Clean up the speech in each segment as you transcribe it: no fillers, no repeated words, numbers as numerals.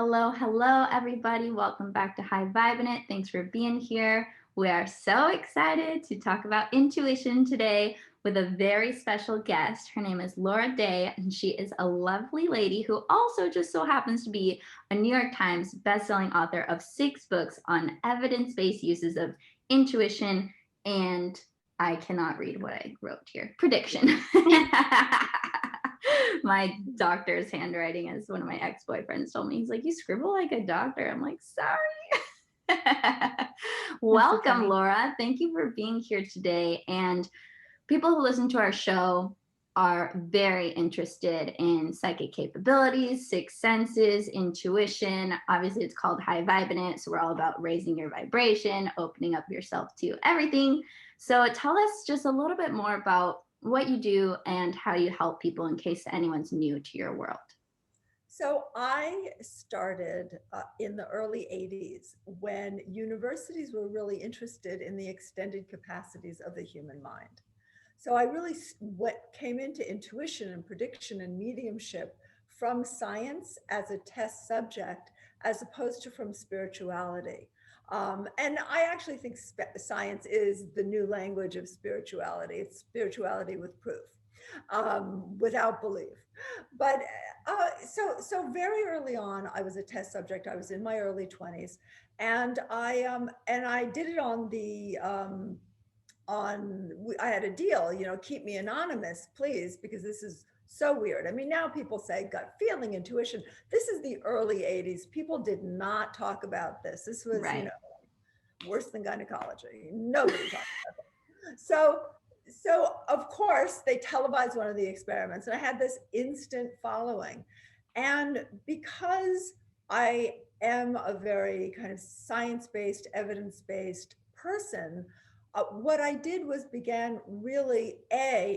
Hello, hello, everybody. Welcome back to Vibin It. Thanks for being here. We are so excited to talk about intuition today with a very special guest. Her name is Laura Day, and she is a lovely lady who also just so happens to be a New York Times bestselling author of 6 books on evidence-based uses of intuition and I cannot read what I wrote here. Prediction. My doctor's handwriting, as one of my ex-boyfriends told me. He's like, you scribble like a doctor. I'm like, sorry. Welcome, Okay. Laura. Thank you for being here today. And people who listen to our show are very interested in psychic capabilities, sixth senses, intuition. Obviously, it's called High Vibin It. So we're all about raising your vibration, opening up yourself to everything. So tell us just a little bit more about what you do and how you help people in case anyone's new to your world. So I started in the early 80s when universities were really interested in the extended capacities of the human mind. So I really came into intuition and prediction and mediumship from science as a test subject, as opposed to from spirituality. And I actually think science is the new language of spirituality. It's spirituality with proof, without belief. But so very early on, I was a test subject. I was in my early 20s, and I did it on I had a deal, keep me anonymous, please, because this is so weird. I mean, now people say gut feeling, intuition. This is the early 80s. People did not talk about this. This was, Right. worse than gynecology. Nobody talked about it. So of course they televised one of the experiments, and I had this instant following. And because I am a very kind of science-based, evidence-based person, what I did was began really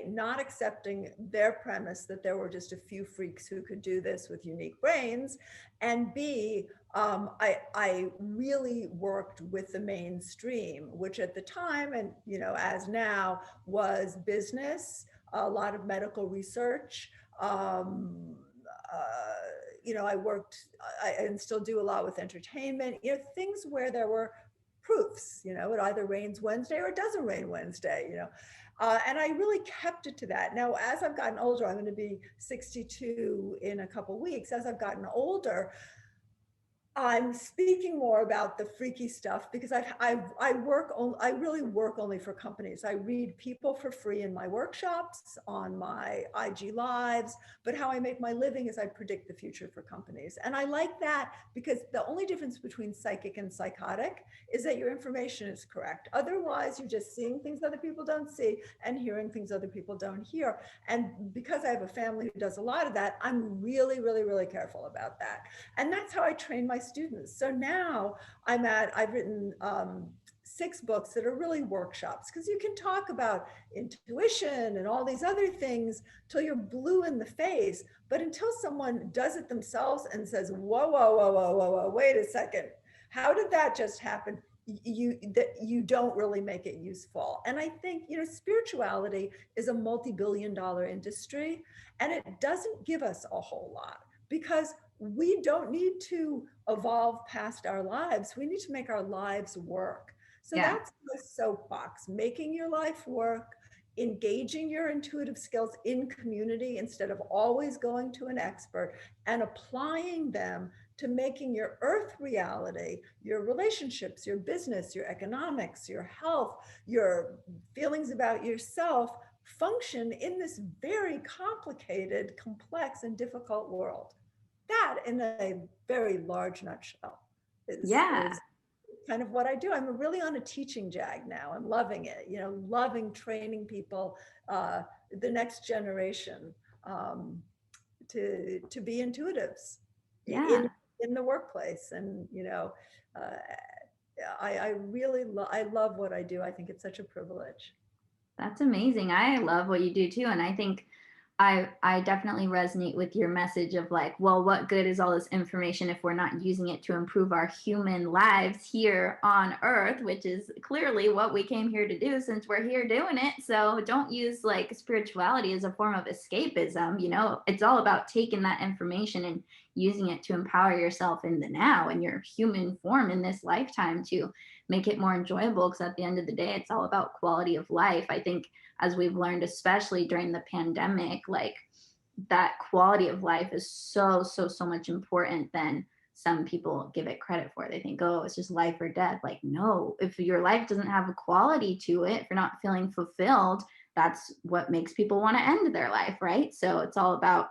not accepting their premise that there were just a few freaks who could do this with unique brains, and B, I really worked with the mainstream, which at the time, and as now, was business, a lot of medical research. I worked, and still do a lot with entertainment, things where there were proofs, it either rains Wednesday or it doesn't rain Wednesday, and I really kept it to that. Now, as I've gotten older, I'm going to be 62 in a couple of weeks. As I've gotten older, I'm speaking more about the freaky stuff because I really work only for companies. I read people for free in my workshops, on my IG lives, but how I make my living is I predict the future for companies. And I like that because the only difference between psychic and psychotic is that your information is correct. Otherwise, you're just seeing things other people don't see and hearing things other people don't hear. And because I have a family who does a lot of that, I'm really, really, really careful about that. And that's how I train my students. So now I've written 6 books that are really workshops, because you can talk about intuition and all these other things till you're blue in the face. But until someone does it themselves and says, whoa, whoa, whoa, whoa, whoa, whoa, wait a second, how did that just happen? You don't really make it useful. And I think, spirituality is a multi-billion-dollar industry, and it doesn't give us a whole lot, because we don't need to evolve past our lives. We need to make our lives work. So Yeah. that's the soapbox: making your life work, engaging your intuitive skills in community instead of always going to an expert, and applying them to making your earth reality, your relationships, your business, your economics, your health, your feelings about yourself function in this very complicated, complex, and difficult world. That, in a very large nutshell, Yeah. is kind of what I do. I'm really on a teaching jag now. I'm loving it, loving training people, the next generation, to be intuitives Yeah. in the workplace. And uh, I really I love what I do. I think it's such a privilege. That's amazing. I love what you do too. And I think I definitely resonate with your message of like, well, what good is all this information if we're not using it to improve our human lives here on Earth, which is clearly what we came here to do since we're here doing it. So don't use like spirituality as a form of escapism. It's all about taking that information and using it to empower yourself in the now and your human form in this lifetime to make it more enjoyable. Because at the end of the day, it's all about quality of life. I think, as we've learned, especially during the pandemic, like that quality of life is so much important than some people give it credit for. They think, oh, it's just life or death. Like, no, if your life doesn't have a quality to it, if you're not feeling fulfilled, that's what makes people want to end their life, right? So it's all about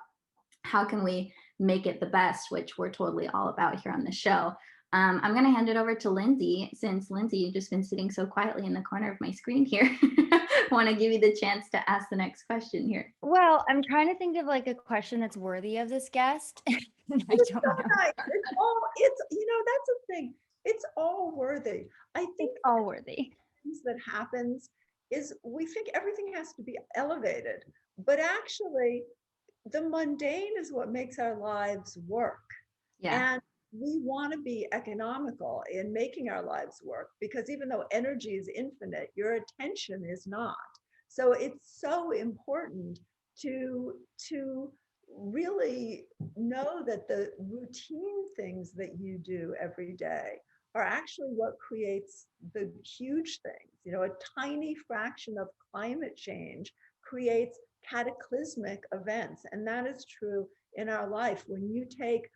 how can we make it the best, which we're totally all about here on the show. I'm going to hand it over to Lindsay, since Lindsay, you've just been sitting so quietly in the corner of my screen here. I want to give you the chance to ask the next question here. Well, I'm trying to think of like a question that's worthy of this guest. And I It's don't so know. nice. That's the thing. It's all worthy. I think It's all worthy. things that happens is we think everything has to be elevated, but actually the mundane is what makes our lives work. Yeah. And we want to be economical in making our lives work, because even though energy is infinite, your attention is not. So it's so important to really know that the routine things that you do every day are actually what creates the huge things. A tiny fraction of climate change creates cataclysmic events. And that is true in our life. When you take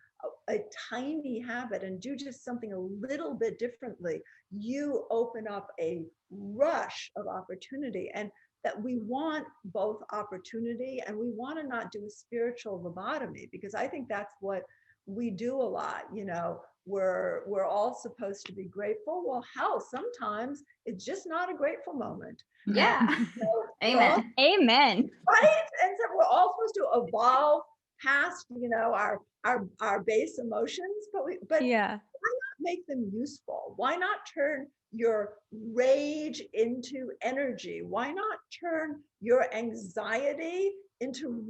a tiny habit and do just something a little bit differently, you open up a rush of opportunity. And that we want both opportunity, and we want to not do a spiritual lobotomy, because I think that's what we do a lot. We're all supposed to be grateful. Well, hell, sometimes it's just not a grateful moment. Yeah. And so Amen. Amen. right? And so we're all supposed to evolve past, our base emotions, but Yeah. make them useful? Why not turn your rage into energy? Why not turn your anxiety into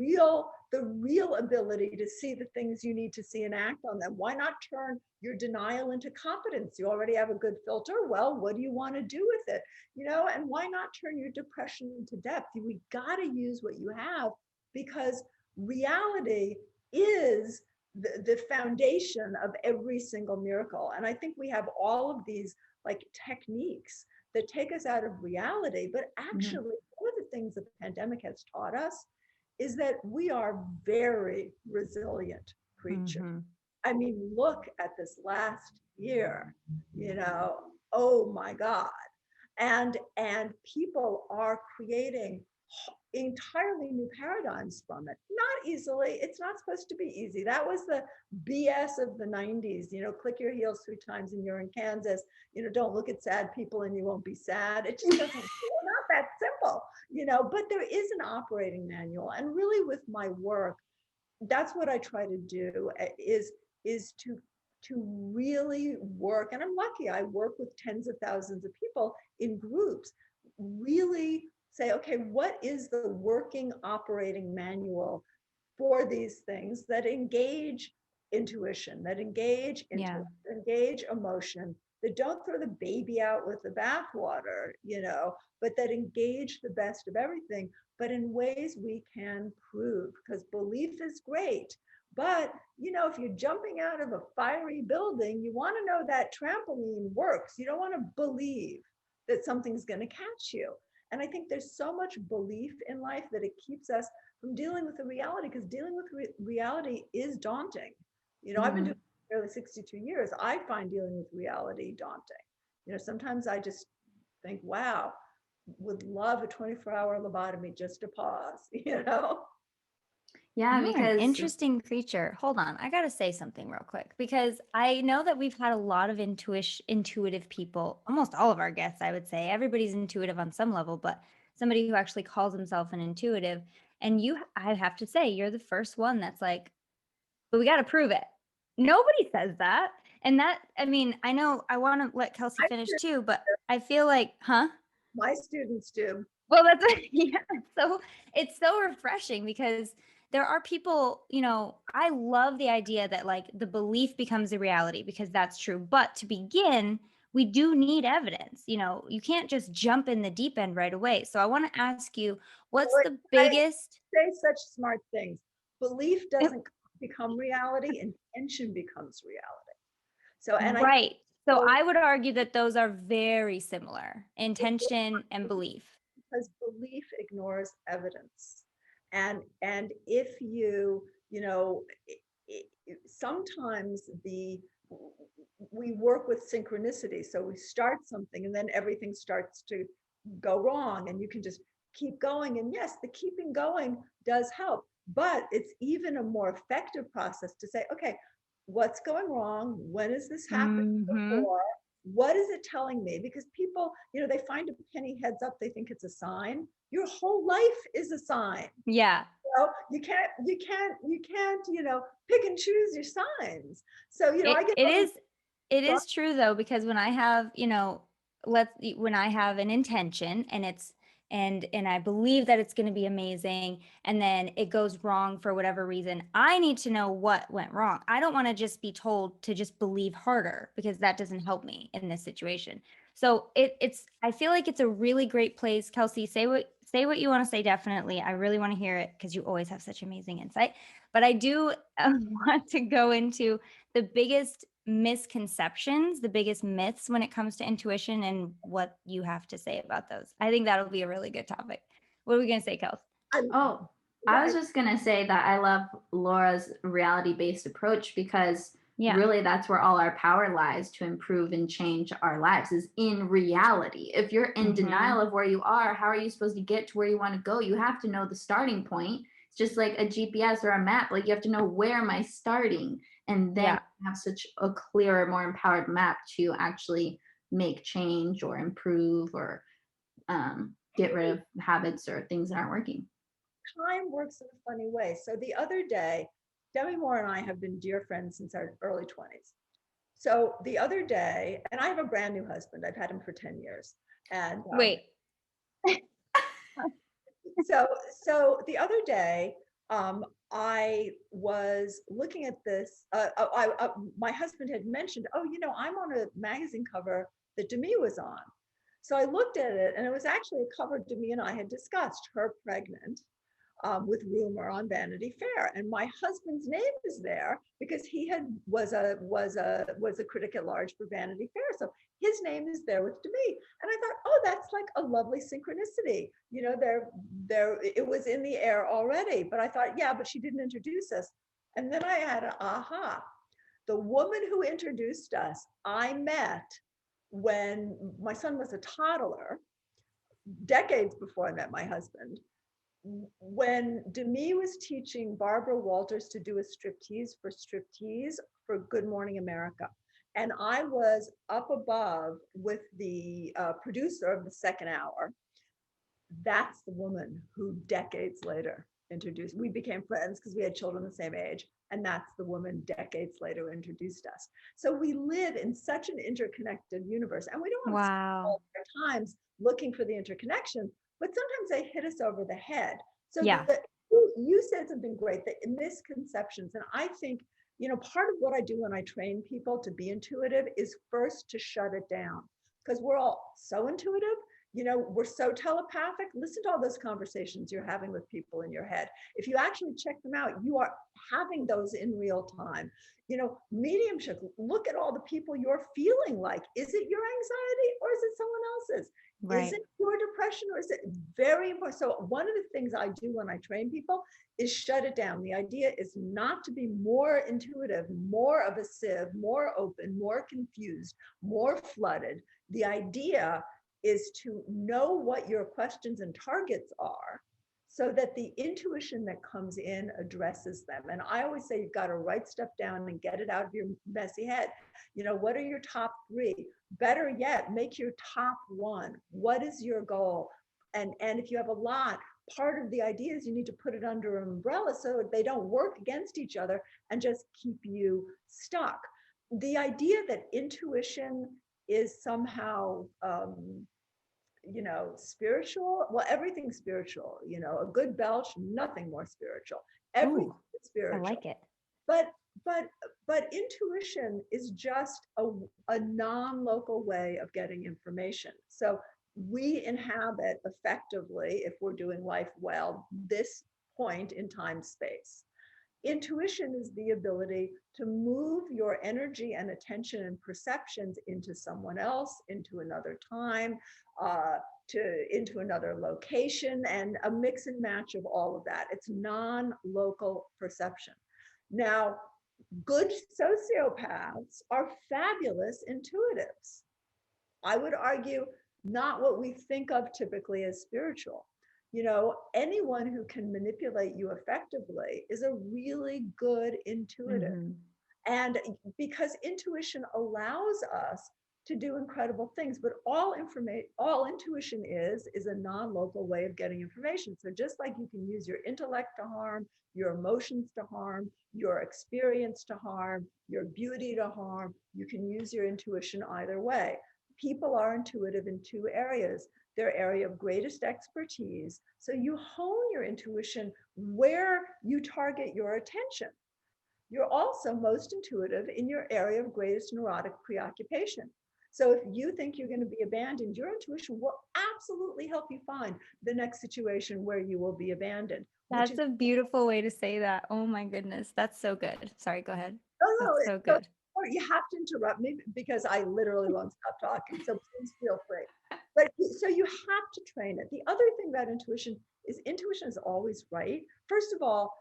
the real ability to see the things you need to see and act on them? Why not turn your denial into competence? You already have a good filter. Well, what do you want to do with it? And why not turn your depression into depth? We got to use what you have, because reality is the foundation of every single miracle. And I think we have all of these like techniques that take us out of reality. But actually, one of the things the pandemic has taught us is that we are very resilient creatures. Mhm. I mean, look at this last year, oh my God. And people are creating entirely new paradigms from it. Not easily. It's not supposed to be easy. That was the BS of the 90s. Click your heels 3 times and you're in Kansas. Don't look at sad people and you won't be sad. It just doesn't, not that simple, but there is an operating manual. And really with my work, that's what I try to do is to really work. And I'm lucky, I work with tens of thousands of people in groups, really say, okay, what is the working operating manual for these things that engage intuition, that engage Yeah. engage emotion, that don't throw the baby out with the bathwater, but that engage the best of everything, but in ways we can prove. Because belief is great, but if you're jumping out of a fiery building, you want to know that trampoline works. You don't want to believe that something's going to catch you. And I think there's so much belief in life that it keeps us from dealing with the reality, because dealing with reality is daunting. I've been doing it nearly 62 years. I find dealing with reality daunting. Sometimes I just think, wow, would love a 24-hour lobotomy just to pause, Yeah, You're an because interesting creature. Hold on. I got to say something real quick, because I know that we've had a lot of intuitive people, almost all of our guests, I would say. Everybody's intuitive on some level, but somebody who actually calls himself an intuitive. And I have to say, you're the first one that's like, but we got to prove it. Nobody says that. And I mean, I know I want to let Kelsey finish too, but I feel like, huh? My students do. Well, that's yeah. So it's so refreshing, because there are people, I love the idea that like the belief becomes a reality, because that's true. But to begin, we do need evidence. You can't just jump in the deep end right away. So I want to ask you, what's the I biggest? say such smart things. Belief doesn't come become reality, intention becomes reality. So, and I Right. So so I would argue that those are very similar, intention and belief. because belief ignores evidence. And if you know, sometimes we work with synchronicity. So we start something and then everything starts to go wrong and you can just keep going. And yes, the keeping going does help, but it's even a more effective process to say, okay, what's going wrong? When has this happened Hmm. before? What is it telling me? Because people, they find a penny heads up, they think it's a sign. Your whole life is a sign. Yeah. You can't pick and choose your signs. So It I get it always is it is true though, because when I have, when I have an intention and and I believe that it's going to be amazing and then it goes wrong for whatever reason, I need to know what went wrong. I don't want to just be told to just believe harder because that doesn't help me in this situation. So it's I feel like it's a really great place. Kelsey, say what you want to say. Definitely, I really want to hear it because you always have such amazing insight. But I do want to go into the biggest misconceptions, the biggest myths when it comes to intuition and what you have to say about those. I think that'll be a really good topic. What are we going to say, Kels? I, Oh, I was just going to say that I love Laura's reality-based approach because Yeah. really that's where all our power lies to improve and change our lives is in reality. If you're in denial of where you are, how are you supposed to get to where you want to go? You have to know the starting point. It's just like a GPS or a map. Like you have to know where am I starting, and then Yeah. have such a clearer, more empowered map to actually make change or improve or get rid of habits or things that aren't working. Time works in a funny way. So the other day, Demi Moore and I have been dear friends since our early 20s. So the other day, and I have a brand new husband. I've had him for 10 years. And Wait. so the other day, I was looking at this. My husband had mentioned, oh, I'm on a magazine cover that Demi was on. So I looked at it, and it was actually a cover Demi and I had discussed, her pregnant with rumor on Vanity Fair, and my husband's name is there because he was a critic at large for Vanity Fair. So his name is there with Demi, and I thought, oh, that's like a lovely synchronicity. There, it was in the air already. But I thought, yeah, but she didn't introduce us. And then I had an aha. The woman who introduced us, I met when my son was a toddler, decades before I met my husband, when Demi was teaching Barbara Walters to do a striptease for Good Morning America. And I was up above with the producer of the second hour. That's the woman who decades later introduced, we became friends because we had children the same age. And that's the woman decades later introduced us. So we live in such an interconnected universe, and we don't want to spend Wow. all our times looking for the interconnection, but sometimes they hit us over the head. So Yeah. you said something great, the misconceptions. And I think, part of what I do when I train people to be intuitive is first to shut it down, because we're all so intuitive. We're so telepathic. Listen to all those conversations you're having with people in your head. If you actually check them out, you are having those in real time. Mediumship, look at all the people you're feeling like. Is it your anxiety or is it someone else's? Is Right. it your depression or is it very important? So one of the things I do when I train people is shut it down. The idea is not to be more intuitive, more of a sieve, more open, more confused, more flooded. The idea is to know what your questions and targets are so that the intuition that comes in addresses them. And I always say you've got to write stuff down and get it out of your messy head. What are your top 3? Better yet, make your top 1. What is your goal? And if you have a lot, part of the idea is you need to put it under an umbrella so they don't work against each other and just keep you stuck. The idea that intuition is somehow spiritual. Well, everything's spiritual. A good belch, nothing more spiritual. Everything Ooh, is I spiritual. like it. But but intuition is just a non-local way of getting information. So we inhabit effectively, if we're doing life well, this point in time space. Intuition is the ability to move your energy and attention and perceptions into someone else, into another time, into another location, and a mix and match of all of that. It's non-local perception. Now, good sociopaths are fabulous intuitives. I would argue not what we think of typically as spiritual. Anyone who can manipulate you effectively is a really good intuitive. Mm-hmm. And because intuition allows us to do incredible things, but all intuition is a non-local way of getting information. So just like you can use your intellect to harm, your emotions to harm, your experience to harm, your beauty to harm, you can use your intuition either way. People are intuitive in two areas: their area of greatest expertise. So you hone your intuition where you target your attention. You're also most intuitive in your area of greatest neurotic preoccupation. So if you think you're going to be abandoned, your intuition will absolutely help you find the next situation where you will be abandoned, which That's is, a beautiful way to say that. Oh my goodness. That's so good. Sorry, go ahead. oh no, That's so good. you have to interrupt me because I literally won't stop talking. So please feel free. But so you have to train it. The other thing about intuition is always right. First of all,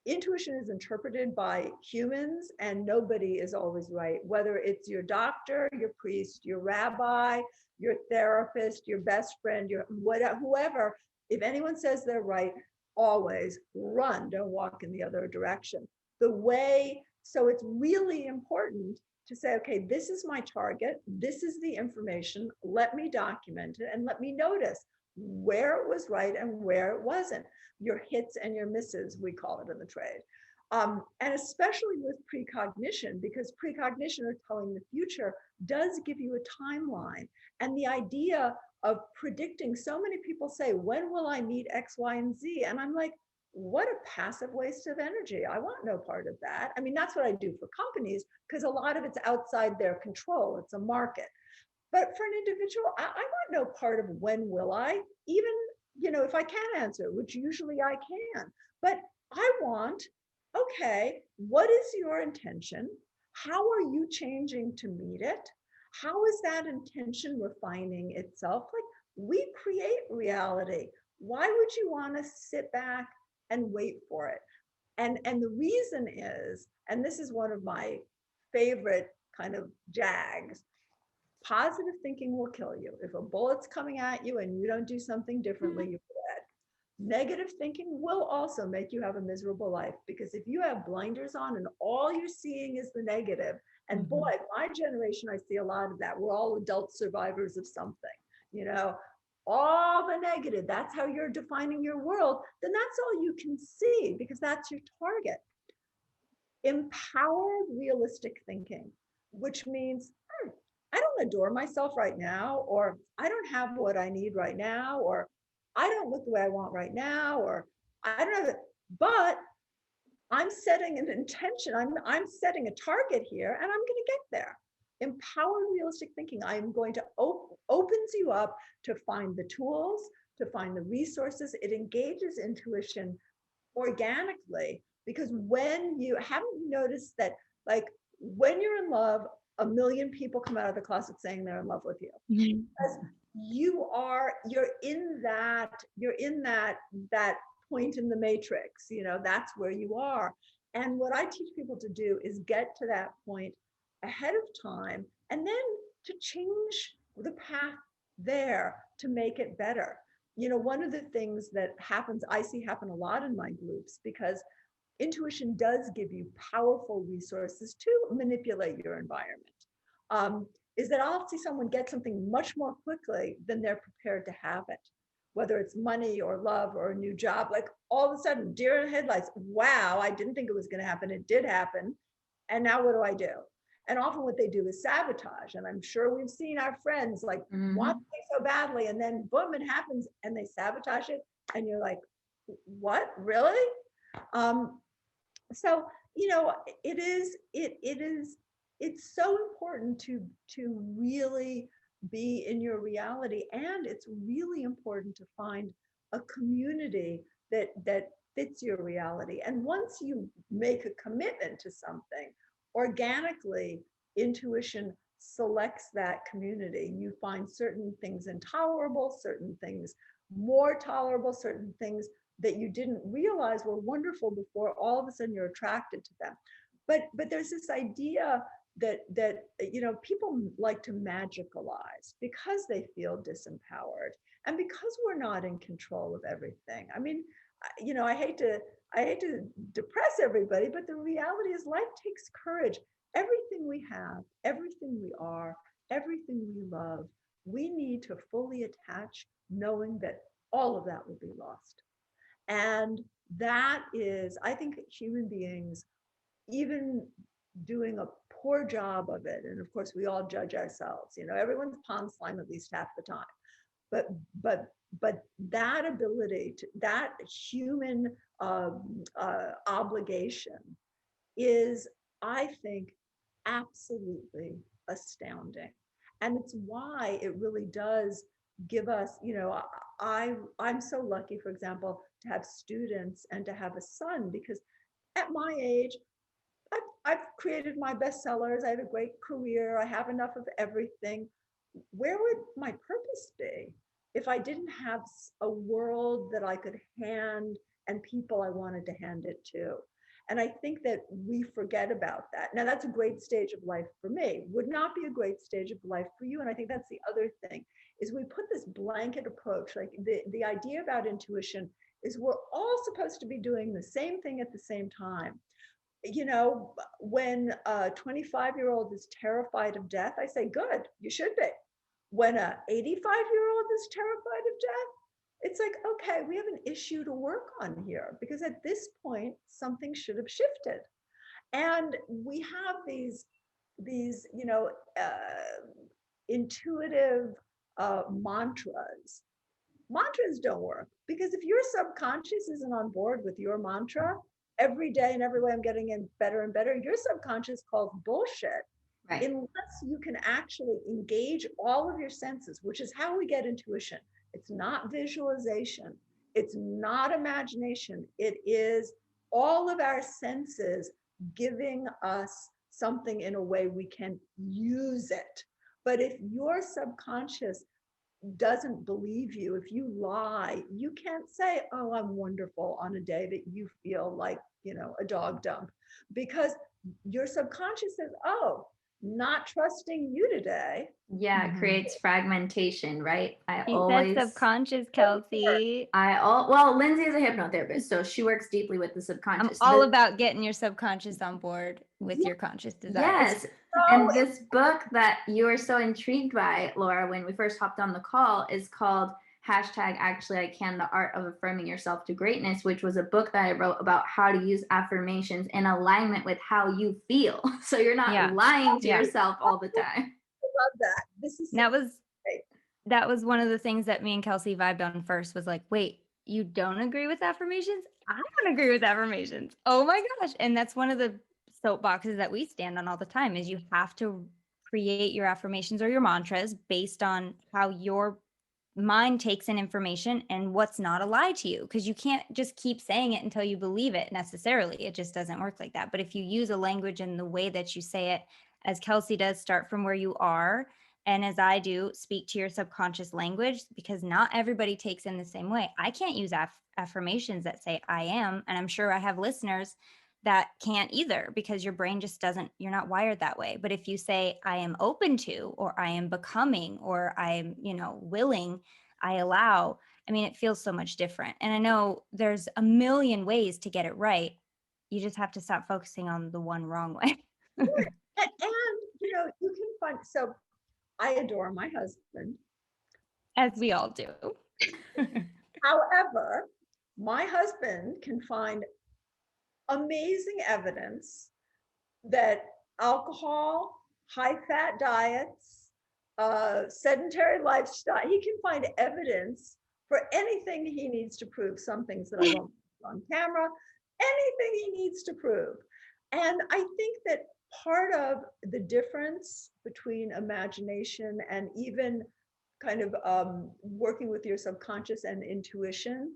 intuition is interpreted by humans and nobody is always right, whether it's your doctor, your priest, your rabbi, your therapist, your best friend, your whatever, whoever. If anyone says they're right, always run, don't walk in the other direction. So it's really important to say, okay, this is my target, this is the information, let me document it and let me notice where it was right and where it wasn't. Your hits and your misses, we call it in the trade. And especially with precognition, because precognition, or telling the future, does give you a timeline. And the idea of predicting, so many people say, when will I meet X, Y, and Z? And I'm like, what a passive waste of energy. I want no part of that. I mean, that's what I do for companies because a lot of it's outside their control. It's a market. But for an individual, I want no part of when will I, even, if I can answer, which usually I can. But I want, okay, what is your intention? How are you changing to meet it? How is that intention refining itself? Like, we create reality. Why would you want to sit back and wait for it? And the reason is, and this is one of my favorite kind of jags, positive thinking will kill you. If a bullet's coming at you and you don't do something differently, you're dead. Negative thinking will also make you have a miserable life, because if you have blinders on and all you're seeing is the negative, and boy, my generation, I see a lot of that. We're all adult survivors of something, all the negative, that's how you're defining your world, then that's all you can see because that's your target. Empowered realistic thinking, which means, I don't adore myself right now, or I don't have what I need right now, or I don't look the way I want right now, or I don't know, but I'm setting an intention. I'm setting a target here and I'm going to get there. Empowered realistic thinking, I'm going to opens you up to find the tools, to find the resources. It engages intuition organically, because when you haven't noticed that, like, when you're in love, a million people come out of the closet saying they're in love with you, because you're in that point in the matrix, that's where you are. And what I teach people to do is get to that point ahead of time, and then to change the path there to make it better. One of the things that I see happen a lot in my groups, because intuition does give you powerful resources to manipulate your environment, is that I'll see someone get something much more quickly than they're prepared to have it, whether it's money or love or a new job. Like, all of a sudden, deer in headlights, wow, I didn't think it was going to happen. It did happen. And now what do I do? And often what they do is sabotage. And I'm sure we've seen our friends like want things so badly, and then boom, it happens and they sabotage it. And you're like, what, really? So, it's so important to really be in your reality. And it's really important to find a community that fits your reality. And once you make a commitment to something, organically, intuition selects that community. You find certain things intolerable, certain things more tolerable, certain things that you didn't realize were wonderful before, all of a sudden you're attracted to them. But there's this idea that people like to magicalize because they feel disempowered and because we're not in control of everything. I mean, I hate to depress everybody, but the reality is life takes courage. Everything we have, everything we are, everything we love, we need to fully attach, knowing that all of that will be lost. And that is, I think, human beings, even doing a poor job of it, and of course we all judge ourselves, everyone's palm slime at least half the time, but but that ability to, that human obligation is, I think, absolutely astounding. And it's why it really does give us, I'm so lucky, for example, to have students and to have a son, because at my age, I've created my bestsellers. I have a great career. I have enough of everything. Where would my purpose be if I didn't have a world that I could hand and people I wanted to hand it to? And I think that we forget about that. Now, that's a great stage of life for me. Would not be a great stage of life for you. And I think that's the other thing, is we put this blanket approach. Like the idea about intuition is we're all supposed to be doing the same thing at the same time. When a 25-year-old is terrified of death, I say, good, you should be. When a 85-year-old is terrified of death, it's like, okay, we have an issue to work on here, because at this point, something should have shifted. And we have these intuitive mantras. Mantras don't work, because if your subconscious isn't on board with your mantra, every day and every way I'm getting in better and better, your subconscious calls bullshit. Right. Unless you can actually engage all of your senses, which is how we get intuition. It's not visualization. It's not imagination. It is all of our senses giving us something in a way we can use it. But if your subconscious doesn't believe you, if you lie, you can't say, oh, I'm wonderful, on a day that you feel like, a dog dump, because your subconscious says, oh, not trusting you today. Yeah, it creates fragmentation, right? She said subconscious, Kelsey. Well, Lindsay is a hypnotherapist, so she works deeply with the I'm subconscious. all about getting your subconscious on board with your conscious desires. Yes. And this book that you were so intrigued by, Laura, when we first hopped on the call, is called #Actually I Can, The Art of Affirming Yourself to Greatness, which was a book that I wrote about how to use affirmations in alignment with how you feel. So you're not lying to yourself all the time. I love that. This is that was one of the things that me and Kelsey vibed on first, was like, wait, you don't agree with affirmations? I don't agree with affirmations. Oh my gosh. And that's one of the soapboxes that we stand on all the time, is you have to create your affirmations or your mantras based on how your mind takes in information and what's not a lie to you, because you can't just keep saying it until you believe it necessarily. It just doesn't work like that. But if you use a language in the way that you say it, as Kelsey does, start from where you are, and as I do, speak to your subconscious language, because not everybody takes in the same way. I can't use affirmations that say I am, and I'm sure I have listeners that can't either, because your brain just doesn't, you're not wired that way. But if you say I am open to, or I am becoming, or I'm, willing, I allow, I mean, it feels so much different. And I know there's a million ways to get it right. You just have to stop focusing on the one wrong way. and you can find, so I adore my husband, as we all do. However, my husband can find amazing evidence that alcohol, high-fat diets, sedentary lifestyle, he can find evidence for anything he needs to prove. Some things that I won't put on camera, anything he needs to prove. And I think that part of the difference between imagination and even kind of working with your subconscious and intuition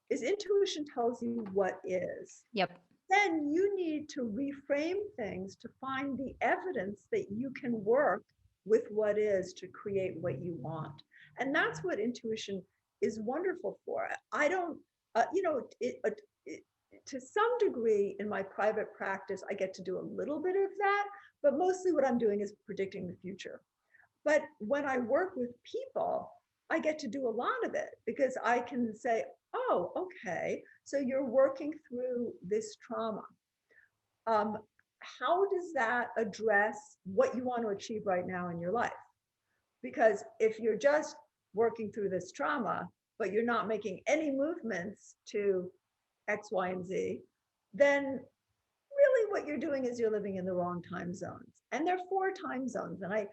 is intuition tells you what is. Yep. Then you need to reframe things to find the evidence that you can work with what is to create what you want. And that's what intuition is wonderful for. I don't, to some degree in my private practice, I get to do a little bit of that, but mostly what I'm doing is predicting the future. But when I work with people, I get to do a lot of it because I can say, oh, okay, so you're working through this trauma. How does that address what you want to achieve right now in your life? Because if you're just working through this trauma, but you're not making any movements to X, Y, and Z, then really what you're doing is you're living in the wrong time zones. And there are 4 time zones. And I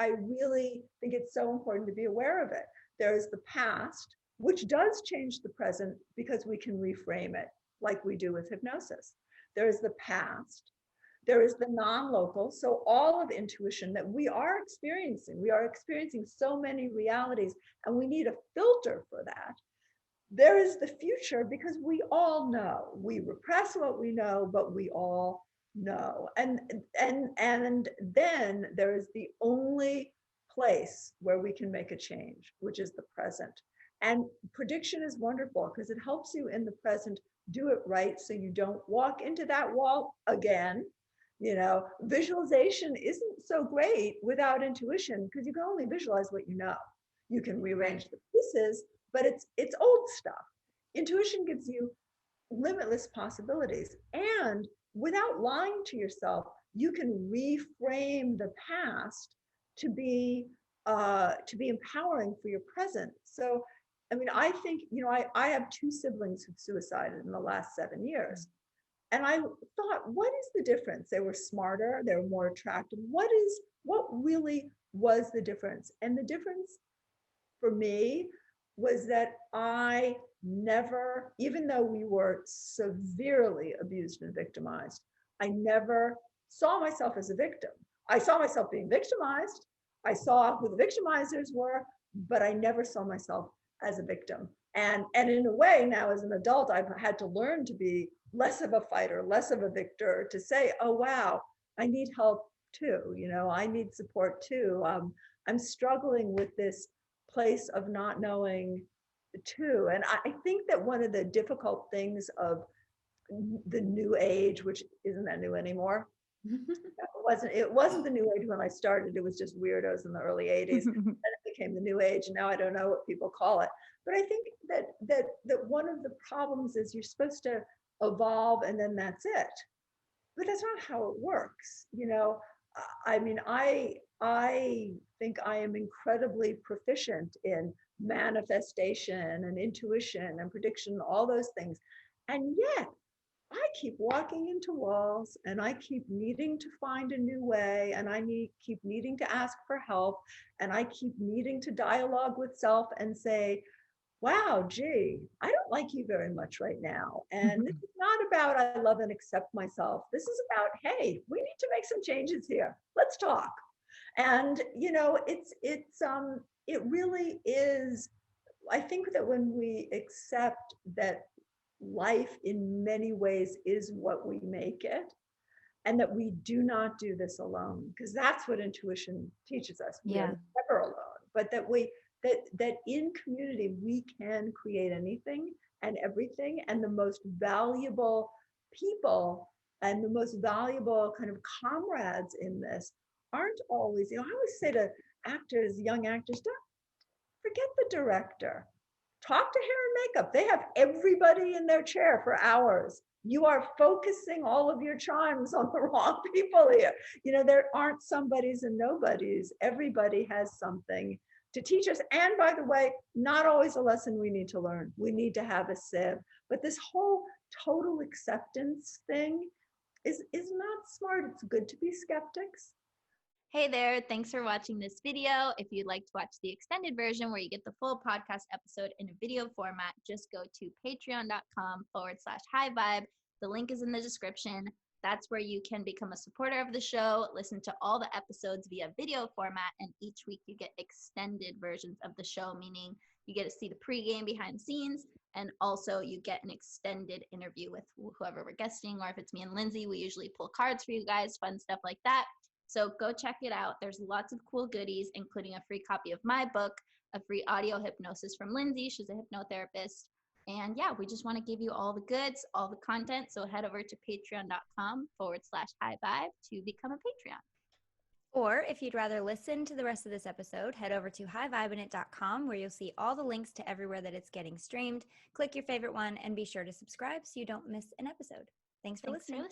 really think it's so important to be aware of it. There is the past, which does change the present because we can reframe it like we do with hypnosis. There is the past. There is the non-local. So all of intuition that we are experiencing so many realities, and we need a filter for that. There is the future because we all know. We repress what we know, but we all know. And then there is the only place where we can make a change, which is the present. And prediction is wonderful because it helps you in the present do it right so you don't walk into that wall again. Visualization isn't so great without intuition because you can only visualize what you know. You can rearrange the pieces, but it's old stuff. Intuition gives you limitless possibilities, and without lying to yourself, you can reframe the past to be empowering for your present. So, I mean, I think I have 2 siblings who've suicided in the last 7 years. And I thought, what is the difference? They were smarter, they were more attractive. What really was the difference? And the difference for me was that I never, even though we were severely abused and victimized, I never saw myself as a victim. I saw myself being victimized. I saw who the victimizers were, but I never saw myself as a victim. And in a way, now as an adult, I've had to learn to be less of a fighter, less of a victor, to say, oh, wow, I need help too. I need support too. I'm struggling with this place of not knowing too. And I think that one of the difficult things of the new age, which isn't that new anymore. It wasn't the new age when I started. It was just weirdos in the early 80s. And it became the new age. And now I don't know what people call it. But I think that one of the problems is you're supposed to evolve and then that's it. But that's not how it works. I mean, I think I am incredibly proficient in manifestation and intuition and prediction, all those things. And yet I keep walking into walls and I keep needing to find a new way, and keep needing to ask for help, and I keep needing to dialogue with self and say, wow, gee, I don't like you very much right now. And this is not about I love and accept myself. This is about, hey, we need to make some changes here. Let's talk. And it really is. I think that when we accept that life in many ways is what we make it, and that we do not do this alone, because that's what intuition teaches us. We are never alone, but that in community we can create anything and everything, and the most valuable people and the most valuable kind of comrades in this aren't always, I always say to actors, young actors, don't forget the director. Talk to hair and makeup. They have everybody in their chair for hours. You are focusing all of your charms on the wrong people here. There aren't somebodies and nobodies. Everybody has something to teach us. And by the way, not always a lesson we need to learn. We need to have a sieve. But this whole total acceptance thing is not smart. It's good to be skeptics. Hey there, thanks for watching this video. If you'd like to watch the extended version where you get the full podcast episode in a video format, just go to patreon.com/highvibe. The link is in the description. That's where you can become a supporter of the show, listen to all the episodes via video format, and each week you get extended versions of the show, meaning you get to see the pregame behind the scenes, and also you get an extended interview with whoever we're guesting, or if it's me and Lindsay, we usually pull cards for you guys, fun stuff like that. So go check it out. There's lots of cool goodies, including a free copy of my book, a free audio hypnosis from Lindsay. She's a hypnotherapist. And yeah, we just want to give you all the goods, all the content. So head over to patreon.com/high vibe to become a Patreon. Or if you'd rather listen to the rest of this episode, head over to highvibinit.com where you'll see all the links to everywhere that it's getting streamed. Click your favorite one and be sure to subscribe so you don't miss an episode. Thanks for listening.